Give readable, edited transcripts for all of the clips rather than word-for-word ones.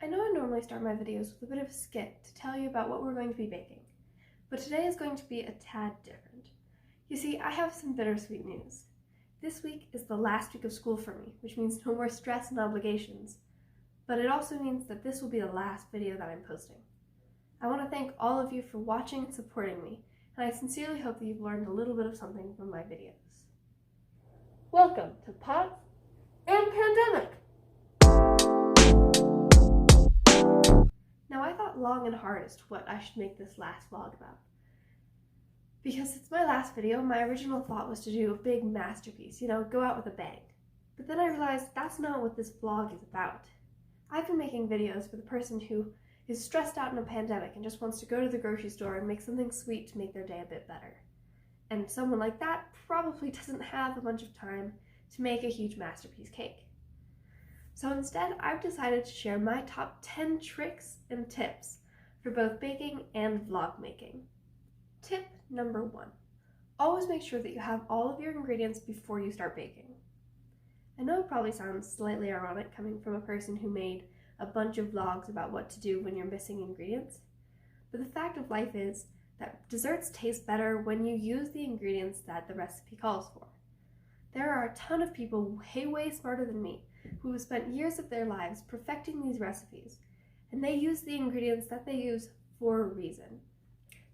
I know I normally start my videos with a bit of a skit to tell you about what we're going to be baking, but today is going to be a tad different. You see, I have some bittersweet news. This week is the last week of school for me, which means no more stress and obligations, but it also means that this will be the last video that I'm posting. I want to thank all of you for watching and supporting me, and I sincerely hope that you've learned a little bit of something from my videos. Welcome to Pots and Pandemic! Now I thought long and hard as to what I should make this last vlog about. Because it's my last video, my original thought was to do a big masterpiece, go out with a bang. But then I realized that's not what this vlog is about. I've been making videos for the person who is stressed out in a pandemic and just wants to go to the grocery store and make something sweet to make their day a bit better. And someone like that probably doesn't have a bunch of time to make a huge masterpiece cake. So instead, I've decided to share my top 10 tricks and tips for both baking and vlog making. Tip number 1. Always make sure that you have all of your ingredients before you start baking. I know it probably sounds slightly ironic coming from a person who made a bunch of vlogs about what to do when you're missing ingredients, but the fact of life is that desserts taste better when you use the ingredients that the recipe calls for. There are a ton of people way smarter than me who have spent years of their lives perfecting these recipes, and they use the ingredients that they use for a reason.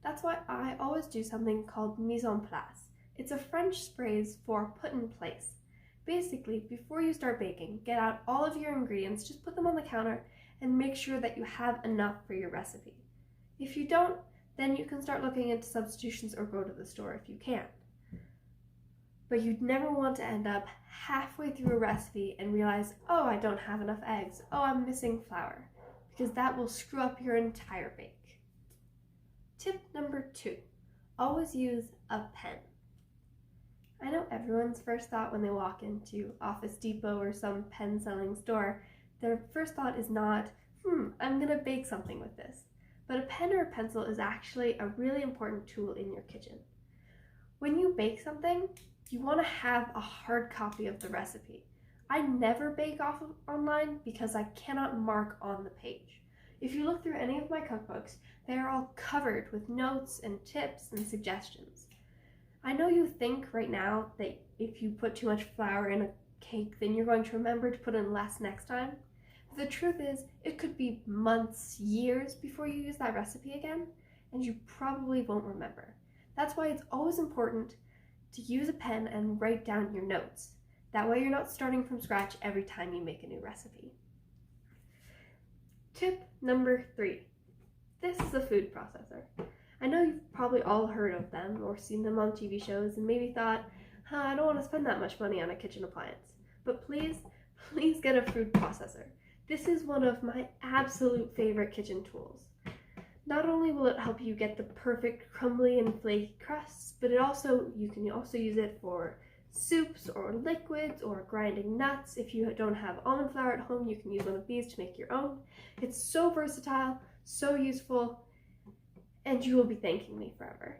That's why I always do something called mise en place. It's a French phrase for put in place. Basically, before you start baking, get out all of your ingredients, just put them on the counter, and make sure that you have enough for your recipe. If you don't, then you can start looking into substitutions or go to the store if you can. But you'd never want to end up halfway through a recipe and realize, oh, I don't have enough eggs, oh, I'm missing flour, because that will screw up your entire bake. Tip number 2, always use a pen. I know everyone's first thought when they walk into Office Depot or some pen selling store, their first thought is not, I'm gonna bake something with this. But a pen or a pencil is actually a really important tool in your kitchen. When you bake something, you want to have a hard copy of the recipe. I never bake off of online because I cannot mark on the page. If you look through any of my cookbooks, they are all covered with notes and tips and suggestions. I know you think right now that if you put too much flour in a cake, then you're going to remember to put in less next time. But the truth is, it could be months, years before you use that recipe again, and you probably won't remember. That's why it's always important to use a pen and write down your notes. That way you're not starting from scratch every time you make a new recipe. Tip number 3. This is a food processor. I know you've probably all heard of them or seen them on TV shows and maybe thought, I don't want to spend that much money on a kitchen appliance. But please get a food processor. This is one of my absolute favorite kitchen tools. Not only will it help you get the perfect crumbly and flaky crusts, but you can also use it for soups or liquids or grinding nuts. If you don't have almond flour at home, you can use one of these to make your own. It's so versatile, so useful, and you will be thanking me forever.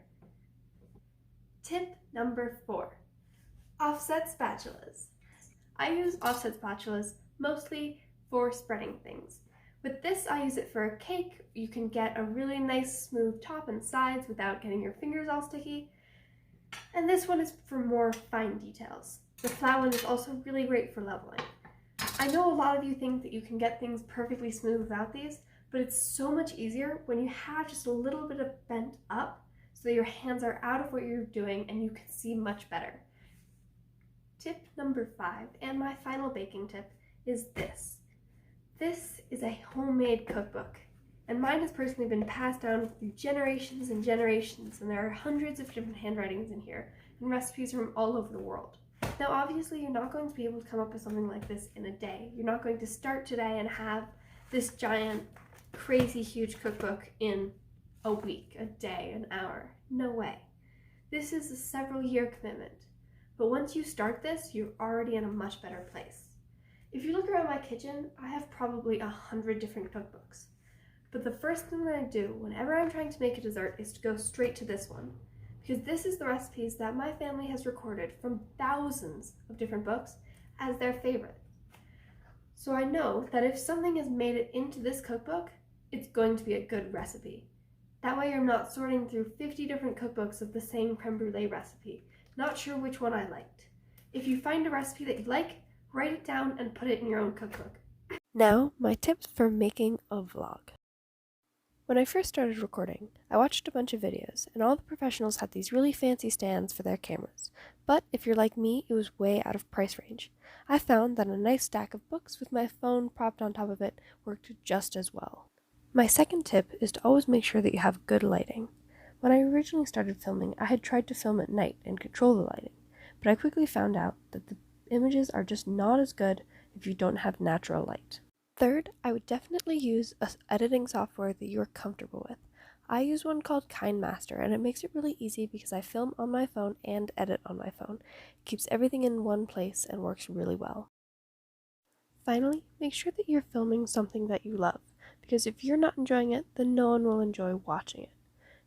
Tip number 4, offset spatulas. I use offset spatulas mostly for spreading things. With this, I use it for a cake. You can get a really nice smooth top and sides without getting your fingers all sticky. And this one is for more fine details. The flat one is also really great for leveling. I know a lot of you think that you can get things perfectly smooth without these, but it's so much easier when you have just a little bit of bent up so that your hands are out of what you're doing and you can see much better. Tip number 5, and my final baking tip, is this. This is a homemade cookbook, and mine has personally been passed down through generations and generations, and there are hundreds of different handwritings in here, and recipes from all over the world. Now obviously you're not going to be able to come up with something like this in a day. You're not going to start today and have this giant, crazy huge cookbook in a week, a day, an hour. No way. This is a several-year commitment, but once you start this, you're already in a much better place. If you look around my kitchen, I have probably 100 different cookbooks. But the first thing that I do whenever I'm trying to make a dessert is to go straight to this one, because this is the recipes that my family has recorded from thousands of different books as their favorite. So I know that if something has made it into this cookbook, it's going to be a good recipe. That way I'm not sorting through 50 different cookbooks of the same creme brulee recipe, not sure which one I liked. If you find a recipe that you like, write it down and put it in your own cookbook. Now, my tips for making a vlog. When I first started recording, I watched a bunch of videos, and all the professionals had these really fancy stands for their cameras. But if you're like me, it was way out of price range. I found that a nice stack of books with my phone propped on top of it worked just as well. My second tip is to always make sure that you have good lighting. When I originally started filming, I had tried to film at night and control the lighting, but I quickly found out that the images are just not as good if you don't have natural light. Third, I would definitely use an editing software that you're comfortable with. I use one called KindMaster, and it makes it really easy because I film on my phone and edit on my phone. It keeps everything in one place and works really well. Finally, make sure that you're filming something that you love, because if you're not enjoying it, then no one will enjoy watching it.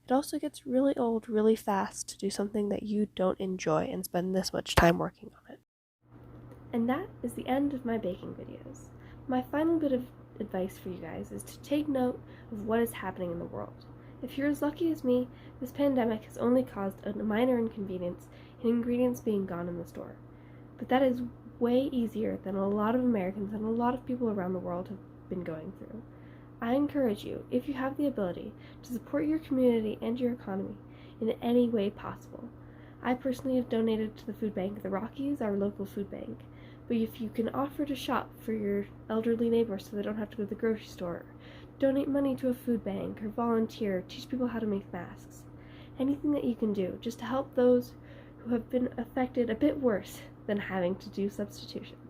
It also gets really old really fast to do something that you don't enjoy and spend this much time working on it. And that is the end of my baking videos. My final bit of advice for you guys is to take note of what is happening in the world. If you're as lucky as me, this pandemic has only caused a minor inconvenience in ingredients being gone in the store. But that is way easier than a lot of Americans and a lot of people around the world have been going through. I encourage you, if you have the ability, to support your community and your economy in any way possible. I personally have donated to the food bank of the Rockies, our local food bank. But if you can offer to shop for your elderly neighbors so they don't have to go to the grocery store, donate money to a food bank, or volunteer, teach people how to make masks. Anything that you can do just to help those who have been affected a bit worse than having to do substitutions.